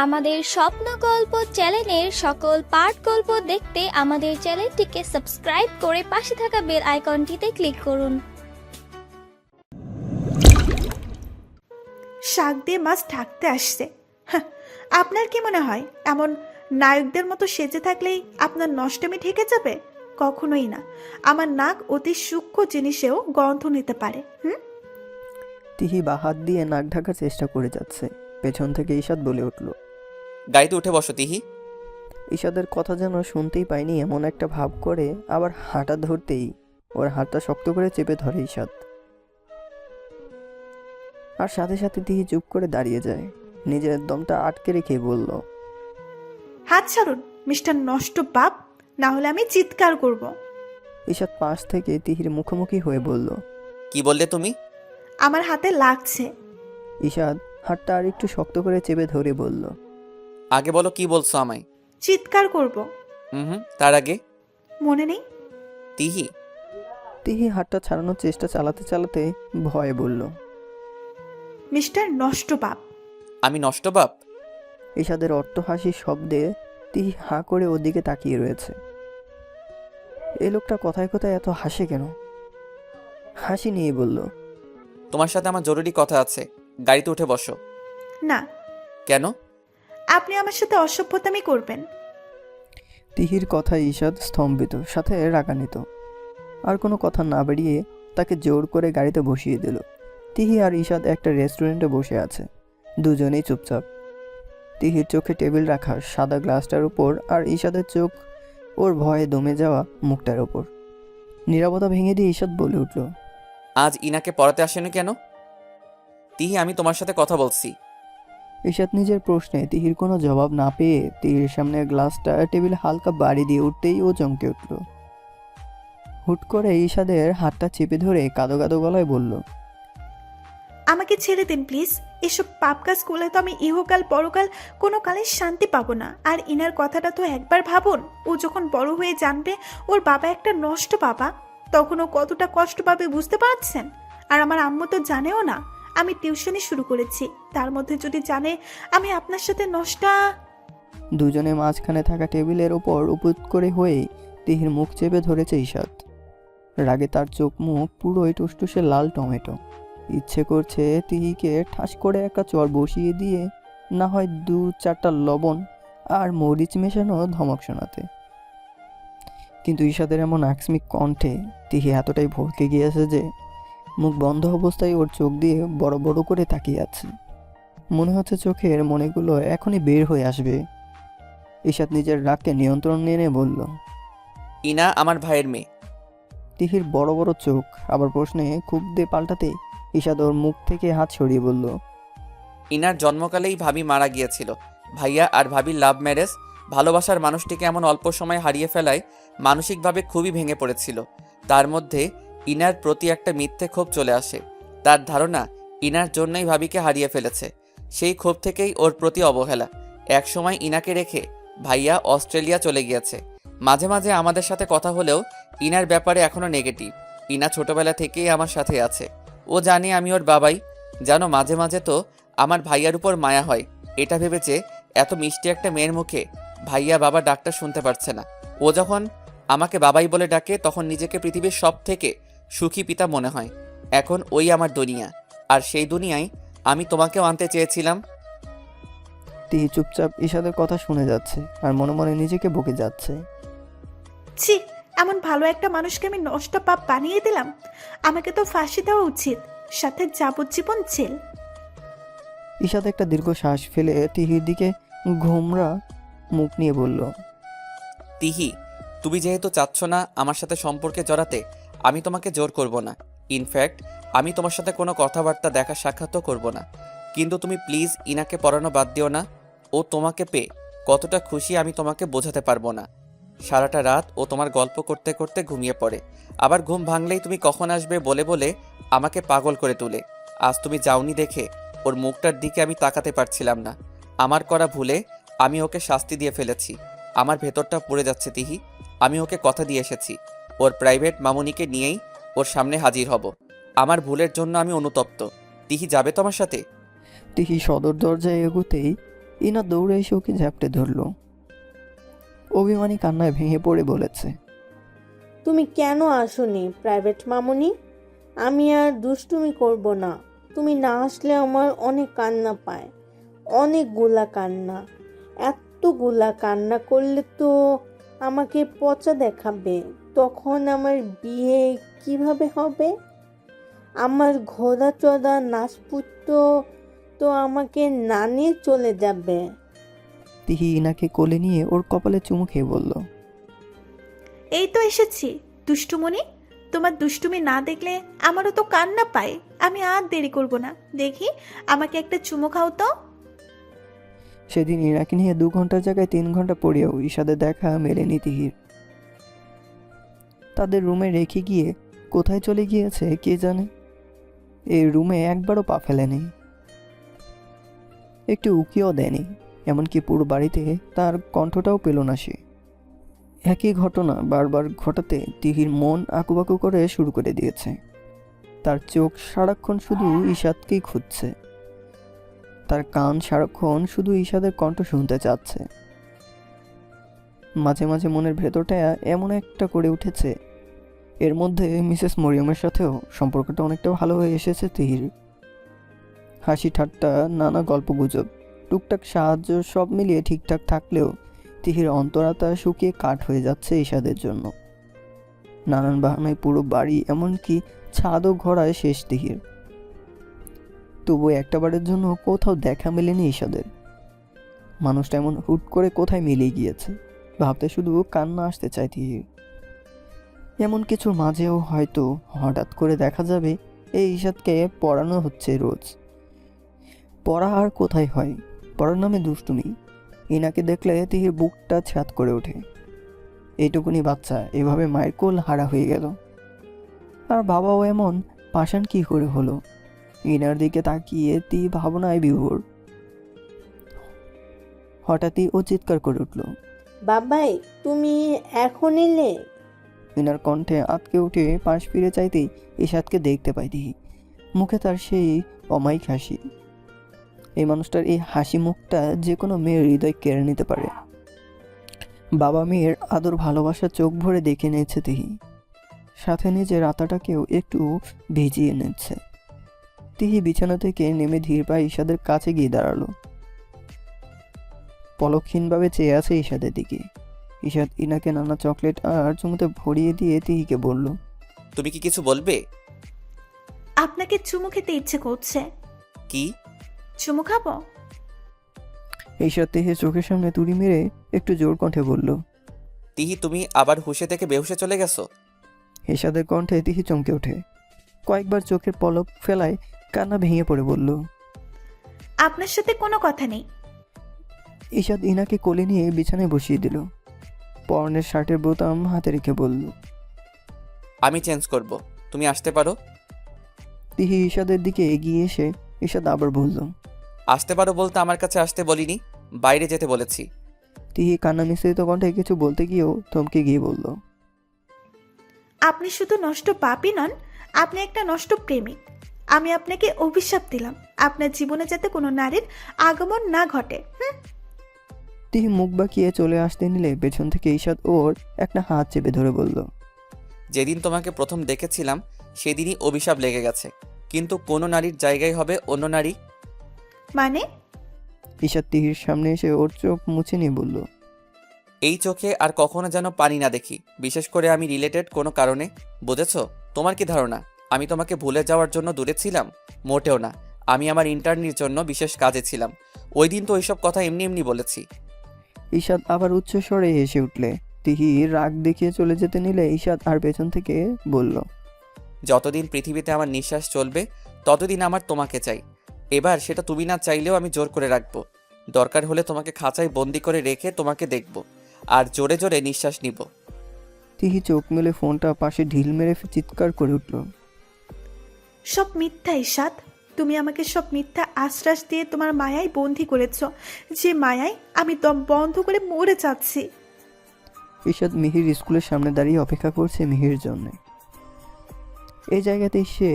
আমাদের স্বপ্ন গল্প চ্যানেলের সকল পাঠ গল্প দেখতে আমাদের চ্যানেলটিকে সাবস্ক্রাইব করে পাশে থাকা বেল আইকনটিতে ক্লিক করুন। শাক দিয়ে মাছ ঢাকতে আসছে। হ্যাঁ, আপনার কি মনে হয় এমন নায়কদের মতো সেজে থাকলেই আপনার নষ্টমী ঢেকে যাবে? কখনোই না। আমার নাক অতি সূক্ষ্ম জিনিসেও গন্ধ নিতে পারে। তিহি বা হাত দিয়ে নাক ঢাকার চেষ্টা করে যাচ্ছে। পেছন থেকে ঈশাদ বলে উঠল, গাড়িতে উঠে বসো তিহি। ঈশাদের কথা যেন শুনতেই পায়নি এমন একটা ভাব করে আবার হাঁটা ধরতেই ওর হাতটা শক্ত করে চেপে ধরে ঈশাদ। আর সাথে সাথে তিহি চুপ করে দাঁড়িয়ে যায়, নিজের দমটা আটকে রেখে বলল, হাত ছাড়ুন মিস্টার নষ্ট বাপ, না হলে আমি চিৎকার করব। ঈশাদ পাশ থেকে তিহির মুখোমুখি হয়ে বলল, কি বললে তুমি? আমার হাতে লাগছে। ঈশাদ হাতটা আর একটু শক্ত করে চেপে ধরে বলল, আগে বলো কি বলছো আমায়? চিৎকার করব। তার আগে মনে নেই? তিহি। তিহি হাতটা ছাড়ানোর চেষ্টা চালাতে চালাতে ভয়ে বলল, মিস্টার নষ্ট বাপ। আমি নষ্ট বাপ? ঈশাদের অট্টহাসির শব্দে তিহি হাঁ করে ওদিকে তাকিয়ে রয়েছে। এই লোকটা কথায় কথায় এত হাসে কেন? হাসি নিয়ে বলল, তোমার সাথে আমার জরুরি কথা আছে, গাড়িতে উঠে বসো। না, কেন? আপনি আমার সাথে অসভ্যতামি করবেন। তিহির কথায় ঈশাদ স্তম্ভিত, সাথে রাগান্বিত। আর কোনো কথা না বাড়িয়ে তাকে জোর করে গাড়িতে বসিয়ে দিল। তিহি আর ঈশাদ একটা রেস্টুরেন্টে বসে আছে, দুজনেই চুপচাপ। তিহির চোখে টেবিল রাখা সাদা গ্লাসটার উপর, আর ঈশাদের চোখ ওর ভয়ে দমে যাওয়া মুখটার ওপর। নীরবতা ভেঙে দিয়ে ঈশাদ বলে উঠল, আজ ইনাকে পড়াতে আসেনি কেন? তিহি, আমি তোমার সাথে কথা বলছি। ঈশাদ নিজের প্রশ্নে তিহির কোনো জবাব না পেয়ে তিহির সামনে গ্লাসটা টেবিলে হালকা বাড়ি দিয়ে উঠতেই ও চমকে উঠল। হুট করে ঈশাদের হাতটা চেপে ধরে কাঁদো কাঁদো গলায় বলল, আমাকে ছেড়ে দিন প্লিজ। এসব পাপ কাজ করলে তো আমি ইহকাল পরকাল কোনো কালে শান্তি পাবো না। আর ইনার কথাটা তো একবার ভাবুন, ও যখন বড় হয়ে জানবে ওর বাবা একটা নষ্ট বাবা, তখন ও কতটা কষ্ট পাবে বুঝতে পারছেন? আর আমার আম্মু তো জানেও না আমি টিউশনি শুরু করেছি, তার মধ্যে যদি জানে আমি আপনার সাথে নষ্টা। দুজনে মাঝখানে থাকা টেবিলের ওপর উপুত করে হয়ে তিহির মুখ চেপে ধরেছে ঈশাদ। রাগে তার চোখ মুখ পুরোই টুসটুসে লাল টমেটো। ইচ্ছে করছে তিহিকে ঠাস করে একটা চর বসিয়ে দিয়ে না হয় 2-4টা লবণ আর মরিচ মেশানো ধমক শোনাতে। কিন্তু ঈশাদের এমন আকস্মিক কণ্ঠে তিহি এতটাই ভড়কে গিয়েছে যে মুখ বন্ধ অবস্থায় ওর চোখ দিয়ে বড় বড় করে তাকিয়ে আছে। মনে হচ্ছে চোখের মনেগুলো এখনই বের হয়ে আসবে। ঈশাদ নিজের রাগকে নিয়ন্ত্রণ এনে বলল, ইনা আমার ভাইয়ের মেয়ে। তিহির বড় বড় চোখ আবার প্রশ্নে খুব দিয়ে পাল্টাতে ঈশাদ ওর মুখ থেকে হাত সরিয়ে বলল, ইনার জন্মকালেই ভাবি মারা গিয়েছিল। ভাইয়া আর ভাবির লাভ ম্যারেজ ভালোবাসার মানুষটিকে এমন অল্প সময় হারিয়ে ফেলায় মানসিকভাবে খুবই ভেঙে পড়েছিল। তার মধ্যে ইনার প্রতি একটা মিথ্যে ক্ষোভ চলে আসে। তার ধারণা ইনার জন্যই ভাবিকে হারিয়ে ফেলেছে। সেই ক্ষোভ থেকেই ওর প্রতি অবহেলা। একসময় ইনাকে রেখে ভাইয়া অস্ট্রেলিয়া চলে গিয়েছে। মাঝে মাঝে আমাদের সাথে কথা হলেও ইনার ব্যাপারে এখনও নেগেটিভ। ইনা ছোটবেলা থেকেই আমার সাথে আছে। ও জানে আমি ওর বাবাই। জানো, মাঝে মাঝে তো আমার ভাইয়ার উপর মায়া হয়, এটা ভেবেছে এত মিষ্টি একটা মেয়ের মুখে ভাইয়া বাবা ডাকটা শুনতে পারছে না। ও যখন আমাকে বাবাই বলে ডাকে তখন নিজেকে পৃথিবীর সব থেকে সুখী পিতা মনে হয়। এখন ওই আমার দুনিয়া, আর সেই দুনিয়ায় আমি তোমাকেও আনতে চেয়েছিলাম। তিহি চুপচাপ ঈশাদের কথা শুনে যাচ্ছে আর মনে মনে নিজেকে বকে যাচ্ছে। ছি, এমন ভালো একটা মানুষকে আমি নষ্ট পাপ বানিয়ে দিলাম। আমাকে তো ফাঁসি দেওয়া উচিত, সাথে যাবজ্জীবন জেল। ঈশাদ একটা দীর্ঘ শ্বাস ফেলে তিহির দিকে ঘোমরা মুখ নিয়ে বলল, তিহি, তুমি যেহেতু চাচ্ছ না আমার সাথে সম্পর্কে জড়াতে, আমি তোমাকে জোর করব না। ইনফ্যাক্ট আমি তোমার সাথে কোনো কথাবার্তা দেখা সাক্ষাৎও করব না। কিন্তু তুমি প্লিজ ইনাকে পড়ানো বাদ দিও না। ও তোমাকে পেয়ে কতটা খুশি আমি তোমাকে বোঝাতে পারবো না। সারাটা রাত ও তোমার গল্প করতে করতে ঘুমিয়ে পড়ে, আবার ঘুম ভাঙলেই তুমি কখন আসবে বলে বলে আমাকে পাগল করে তোলে। আজ তুমি যাওনি দেখে ওর মুখটার দিকে আমি তাকাতে পারছিলাম না। আমার করা ভুলে আমি ওকে শাস্তি দিয়ে ফেলেছি। আমার ভেতরটা পড়ে যাচ্ছে তিহি। আমি ওকে কথা দিয়ে এসেছি, ওর প্রাইভেট মামুনিকে নিয়েই ওর সামনে হাজির হব। আমার ভুলের জন্য আমি অনুতপ্ত। তিহি, যাবে তোমার সাথে? তিহি সদর দরজায় এগোতেই ইনা দৌড়ে এসে ওকে ঝাপটে ধরল। অভিমানী কান্নায় ভেঙে পড়ে বলেছে, তুমি কেন আসোনি প্রাইভেট মামুনি? আমি আর দুষ্টুমি করব না। তুমি না আসলে আমার অনেক কান্না পায়, অনেকগুলা কান্না। এতগুলা কান্না করলে তো আমাকে পচা দেখাবে। তখন আমার বিয়ে কিভাবে হবে? আমার ঘোড়া চড়া নাচপুত্র তো আমাকে না নিয়ে চলে যাবে। তিহি ইনাকে কোলে নিয়ে ওর কপালে চুমু খেয়ে বলল, এই তো এসেছি দুষ্টুমণি। তোমার দুষ্টুমি না দেখলে আমারও তো কান্না পায়। আমি আর দেরি করব না, দেখি আমাকে একটা চুমু খাও তো। সেদিন ইনাকে নিয়ে 2 ঘন্টার জায়গায় 3 ঘন্টা পড়েও ইশাদের দেখা মেলেনি তিহির। তাদের রুমে রেখে গিয়ে কোথায় চলে গিয়েছে কে জানে। এই রুমে একবারও পা ফেলেনি, একটু উকিও দেয়নি, এমনকি পুরো বাড়িতে তার কণ্ঠটাও পেল না সে। একই ঘটনা বারবার ঘটাতে তিহির মন আকুবাকু করে শুরু করে দিয়েছে। তার চোখ সারাক্ষণ শুধু ইশাদকেই খুঁজছে, তার কান সারাক্ষণ শুধু ইশাদের কণ্ঠ শুনতে চাচ্ছে। মাঝে মাঝে মনের ভেতরটা এমন একটা করে উঠেছে, এর মধ্যে মিসেস মরিয়মের সাথেও সম্পর্কটা অনেকটা ভালো হয়ে এসেছে তিহির। হাসি ঠাট্টা, নানা গল্পগুজব, টুকটাক সাহায্য সব মিলিয়ে ঠিকঠাক থাকলেও তিহির অন্তরাত্মা শুকিয়ে কাঠ হয়ে যাচ্ছে ইশাদের জন্য। নানান বাহানায় পুরো বাড়ি, এমনকি ছাদও ঘোরায় শেষ তিহির। তবু একটাবারের জন্য কোথাও দেখা মেলেনি ইশাদের। মানুষটা এমন হুট করে কোথায় মিলিয়ে গিয়েছে ভাবতে শুধু কান্না আসতে চায় তিহির। এমন কিছুর মাঝেও হয়তো হঠাৎ করে দেখা যাবে এই ইশাদকে পড়ানো হচ্ছে রোজ। পড়া আর কোথায় হয়, পড়ার নামে দুষ্টুমি। ইনাকে দেখলে তিহির বুকটা ছাদ করে ওঠে। এইটুকুনি বাচ্চা এভাবে মায়ের কোল হারা হয়ে গেল, আর বাবাও এমন পাষাণ কি করে হলো। ইনার দিকে তাকিয়ে ভাবনায় বিভোর। হঠাৎই ও চিৎকার করে উঠল, বাবাই তুমি এখন এলে? ইনার কণ্ঠে আটকে উঠে পাশ ফিরে চাইতেই ইশাদকে দেখতে পাই তিহি। মুখে তার সেই অমায়িক হাসি। এই মানুষটার এই হাসি মুখটা যে কোনো মেয়ের হৃদয় কেড়ে নিতে পারে। বাবা মেয়ের আদর ভালোবাসা চোখ ভরে দেখে নিয়েছে তিহি, সাথে নিজের আতাটাকেও একটু ভিজিয়ে নিচ্ছে। তিহি বিছানা থেকে নেমে ধীর পায়ে ইশাদের কাছে গিয়ে দাঁড়ালো। পলকহীনভাবে চেয়ে আছে ইশাদের দিকে। ইশাদ ইনাকে নানা চকলেট আর চুমুতে ভরিয়ে দিয়ে তিহিকে বলল, তুমি কি কিছু বলবে? আপনাকে চুমু খেতে ইচ্ছে করছে। কি? চুমু খাবো? ইশাদ তিহির চোখের সামনে তুড়ি মেরে একটু জোর কণ্ঠে বলল। তিহি, তুমি আবার হুঁশে থেকে বেহুশে চলে গেছো? ইশাদের কণ্ঠে তিহি চমকে ওঠে। কয়েকবার চোখের পলক ফেলায় কান্না ভেঙে পড়ে বলল, আপনার সাথে কোনো কথা নেই। ইশাদ ইনাকে কোলে নিয়ে বিছানায় বসিয়ে দিল। পরনের শার্টের বোতাম হাতে রেখে বলল, আমি চেঞ্জ করব, তুমি আসতে পারো। তিহি ইশাদের দিকে এগিয়ে এসে ইশাদ আবার বলল, আসতে পারো বলতে আমার কাছে আসতে বলিনি, বাইরে যেতে বলেছি। তিহি কান্না মিশ্রিত কণ্ঠে কিছু বলতে গিয়েও থমকে গিয়ে বলল, আপনি শুধু নষ্ট পাপই নন, আপনি একটা নষ্ট প্রেমিক। আমি আপনাকে অভিশাপ দিলাম, আপনার জীবনে যাতে কোনো নারীর আগমন না ঘটে। তিহি মুখ বাঁকিয়ে চলে আসতে নিলে পেছন থেকে ইশাদ ওর একটা হাত চেপে ধরে বলল, যেদিন তোমাকে প্রথম দেখেছিলাম সেদিনই অভিশাপ লেগে গেছে, কিন্তু কোনো নারীর জায়গায় হবে অন্য নারী। মানে? ইশাদ তিহির সামনে এসে ওর চোখ মুছে নিয়ে বলল, এই চোখে আর কখনো যেন পানি না দেখি, বিশেষ করে আমি রিলেটেড কোনো কারণে। বুঝেছো? তোমার কি ধারণা আমি তোমাকে ভুলে যাওয়ার জন্য দূরে ছিলাম? মোটেও না, আমি আমার ইন্টার্নির জন্য বিশেষ কাজে ছিলাম। ওই দিন তো ওইসব কথা এমনি এমনি বলেছি। ইশাদ আবার উচ্চ স্বরে হেসে উঠলে। তিহি রাগ দেখিয়ে চলে যেতে নিলে ইশাদ আর পেছন থেকে বলল, যতদিন পৃথিবীতে আমার নিঃশ্বাস চলবে ততদিন আমার তোমাকে চাই। এবার সেটা তুমি না চাইলেও আমি জোর করে রাখবো। দরকার হলে তোমাকে খাঁচায় বন্দি করে রেখে তোমাকে দেখব আর জোরে জোরে নিঃশ্বাস নিব। তিহি চোখ মেলে ফোনটা পাশে ঢিল মেরে চিৎকার করে উঠল, সব মিথ্যা ইশাদ। তুমি আমাকে সব মিথ্যা আশ্বাস দিয়ে তোমার মায়ায় বন্দি করেছ, যে মায়ায় আমি দম বন্ধ করে মরে যাচ্ছি। ইশাদ মিহির স্কুলের সামনে দাঁড়িয়ে অপেক্ষা করছে মিহির জন্য। এই জায়গাতেই সে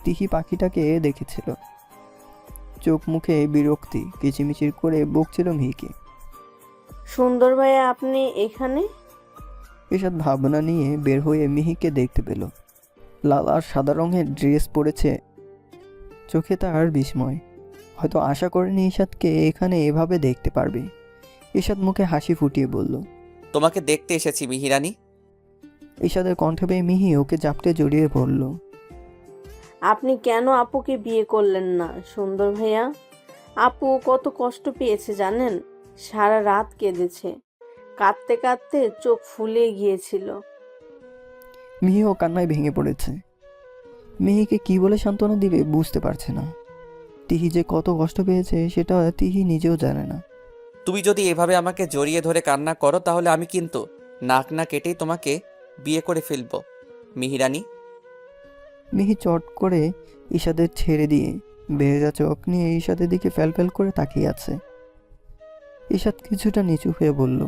তিহি পাখিটাকে দেখেছিল। চোখ মুখে বিরক্তি কিচিমিচির করে বকছিল মিহিকে। সুন্দর ভাইয়া আপনি এখানে? ঈশাদ ভাবনা নিয়ে বের হয়ে মিহিকে দেখতে পেল। লাল আর সাদা রঙের ড্রেস পরেছে, চোখে তার বিস্ময়। হয়তো আশা করেনি ঈশাদকে এখানে এভাবে দেখতে পারবে। ঈশাদ মুখে হাসি ফুটিয়ে বলল, তোমাকে দেখতে এসেছি মিহিরানি। ঈশাদের কণ্ঠ পেয়ে মিহি ওকে জাপটে জড়িয়ে পড়ল। আপনি কেন আপুকে বিয়ে করলেন না সুন্দর ভাইয়া? আপু কত কষ্ট পেয়েছে জানেন? সারা রাত কেঁদেছে, কাঁদতে কাঁদতে চোখ ফুলে গিয়েছিল। মিহিও কান্নায় ভেঙে পড়েছে। মিহিকে কি বলে সান্ত্বনা দিবে বুঝতে পারছে না। তিহি যে কত কষ্ট পেয়েছে সেটা তিহি নিজেও জানে না। তুমি যদি এভাবে আমাকে জড়িয়ে ধরে কান্না করো তাহলে আমি কিন্তু নাক না কেটেই তোমাকে বিয়ে করে ফেলবো মিহিরানি। মিহি চট করে ঈশাদের ছেড়ে দিয়ে বেহেজা চোখ নিয়ে ঈশাদের দিকে ফ্যাল করে তাকিয়ে আছে। ঈশাদ কিছুটা নিচু হয়ে বলল,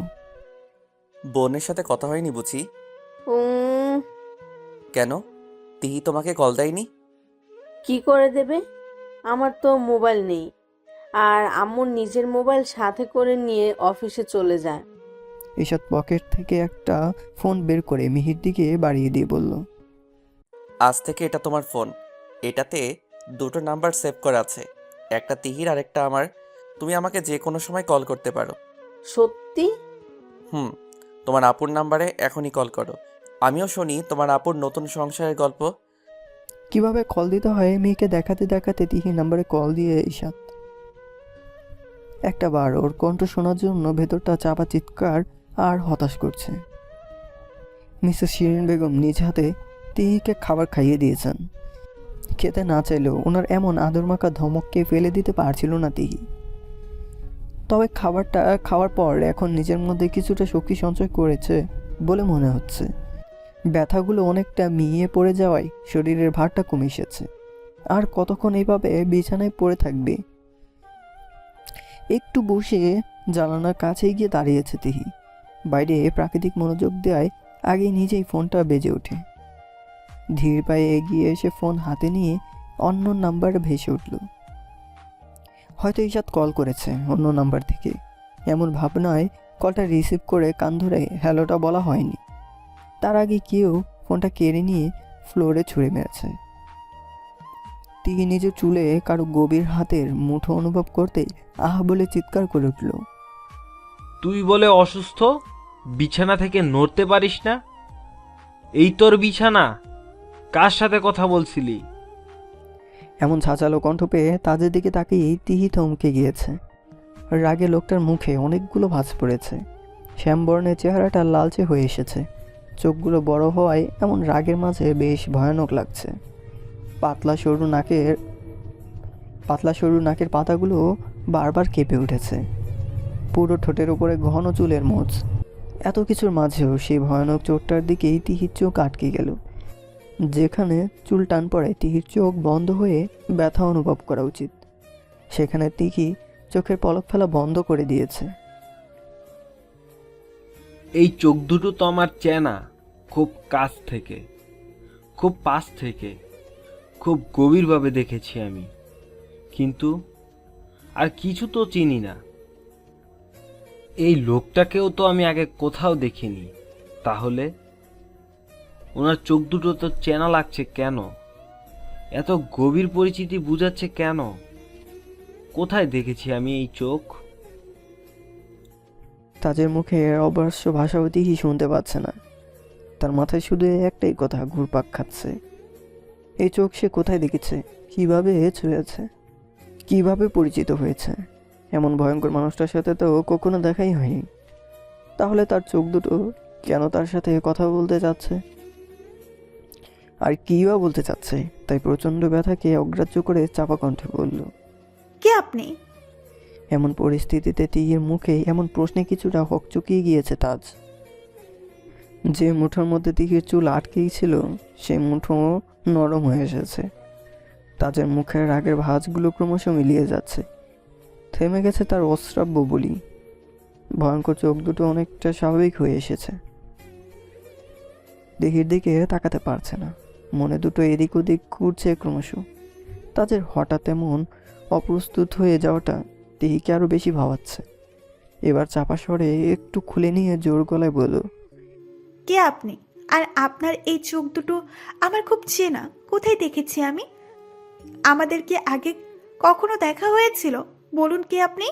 বোনের সাথে কথা হয়নি বুঝি? উম, কেন, তিহি তোমাকে কল দেয়নি? কি করে দেবে? আমার তো মোবাইল নেই, আর আম্মুর নিজের মোবাইল সাথে করে নিয়ে অফিসে চলে যায়। ঈশাদ পকেট থেকে একটা ফোন বের করে মিহির দিকে বাড়িয়ে দিয়ে বলল, আজ থেকে এটা তোমার ফোন, এটাতে দুটো নাম্বার সেভ করা আছে, একটা তিহির আর একটা আমার। তুমি আমাকে যে কোনো সময় কল করতে পারো। সত্যি? তোমার আপুর নাম্বারে এখনই কল করো। আমিও শুনি তোমার আপুর নতুন সংসারের গল্প। কিভাবে কল দিতে হয় মেয়েকে দেখাতে দেখাতে তিহির নাম্বারে কল দিয়ে ঈশাদ। একটা বার ওর কণ্ঠ শোনার জন্য ভেতরটা চাপা চিৎকার আর হতাশ করছে। মিসেস শিরিন বেগম নিজ হাতে তিহিকে খাবার খাইয়ে দিয়েছেন। খেতে না চাইলেও ওনার এমন আদরমাখা ধমককে ফেলে দিতে পারছিল না তিহি। তবে খাবারটা খাওয়ার পর এখন নিজের মধ্যে কিছুটা শক্তি সঞ্চয় করেছে বলে মনে হচ্ছে। ব্যথাগুলো অনেকটা মিইয়ে পড়ে যাওয়ায় শরীরের ভারটা কমে এসেছে। আর কতক্ষণ এইভাবে বিছানায় পড়ে থাকবে? একটু বসে জানালার কাছে গিয়ে দাঁড়িয়েছে তিহি। বাইরে প্রাকৃতিক মনোযোগ দেওয়ায় আগে নিজেই ফোনটা বেজে ওঠে। ধীর পায়ে এগিয়ে এসে ফোন হাতে নিয়ে অন্য নাম্বার ভেসে উঠল। হয়তো ঈশাদ কল করেছে অন্য নাম্বার থেকে, এমন ভাবনায় কলটা রিসিভ করে কান ধরে হ্যালোটা বলা হয়নি। তার আগে কেউ ফোনটা কেড়ে নিয়ে ফ্লোরে ছুঁড়ে মেরেছে। তিহি নিজের চুলে কারো গভীর হাতের মুঠো অনুভব করতে আহা বলে চিৎকার করে উঠল, তুই বলে অসুস্থ, বিছানা থেকে নড়তে পারিস না? এই তোর বিছানা? কার সাথে কথা বলছিলি? এমন ছাঁচালো কণ্ঠ পেয়ে তাদের দিকে তাকিয়েই তিহি থমকে গিয়েছে। রাগে লোকটার মুখে অনেকগুলো ভাঁজ পড়েছে। শ্যামবর্ণের চেহারাটা লালচে হয়ে এসেছে। চোখগুলো বড় হওয়ায় এমন রাগের মাঝে বেশ ভয়ানক লাগছে। পাতলা সরু নাকের পাতাগুলো বারবার কেঁপে উঠেছে। পুরো ঠোঁটের উপরে ঘন চুলের মোচ। এত কিছুর মাঝেও সেই ভয়ানক চোখটার দিকেই তিহির চোখ আটকে গেল। যেখানে চুল টান পড়ে তিহির চোখ বন্ধ হয়ে ব্যথা অনুভব করা উচিত, সেখানে তিহি চোখের পলক ফেলা বন্ধ করে দিয়েছে। এই চোখ দুটো তো আমার চেনা, খুব কাছ থেকে, খুব পাশ থেকে, খুব গভীরভাবে দেখেছি আমি, কিন্তু আর কিছু তো চিনি না। এই লোকটাকেও তো আমি আগে কোথাও দেখিনি। তাহলে ওনার চোখ দুটো তো চেনা লাগছে কেন? এত গভীর পরিচিতি বুঝাচ্ছে কেন? কোথায় দেখেছি আমি এই চোখ? তাজের মুখে অবশ্য ভাষাও তিহি শুনতে পাচ্ছে না। তার মাথায় শুধু একটাই কথা ঘুরপাক খাচ্ছে, এই চোখ সে কোথায় দেখেছে, কিভাবে ছুঁয়েছে, কিভাবে পরিচিত হয়েছে। এমন ভয়ঙ্কর মানুষটার সাথে তো কখনো দেখাই হয়নি। তাহলে তার চোখ দুটো কেন তার সাথে কথা বলতে চাচ্ছে, আর কী বা বলতে চাচ্ছে? তাই প্রচণ্ড ব্যথাকে অগ্রাহ্য করে চাপা কণ্ঠে বলল, কে আপনি? এমন পরিস্থিতিতে তিহির মুখে এমন প্রশ্নে কিছুটা হকচকিয়ে গিয়েছে তাজ। যে মুঠোর মধ্যে তিহির চুল আটকেই ছিল সেই মুঠো নরম হয়ে এসেছে। তাজের মুখের রাগের ভাঁজগুলো ক্রমশ মিলিয়ে যাচ্ছে। থেমে গেছে তার অশ্রাব্য বলি। ভয়ঙ্কর চোখ দুটো অনেকটা স্বাভাবিক হয়ে এসেছে। তিহির দিকে তাকাতে পারছে না, মনে দুটো এদিক ওদিক ঘুরছে ক্রমশ। তাজের হঠাৎ এমন অপ্রস্তুত হয়ে যাওয়াটা তিহিকে আরও বেশি ভাবাচ্ছে। এবার চাপা স্বরে একটু খুলে নিয়ে জোর গলায় বলল, কে আপনি? আর আপনার এই চোখ দুটো আমার খুব চেনা। কোথায় দেখেছি আমি? আমাদের কি আগে কখনো দেখা হয়েছিল? বলুন কে আপনি?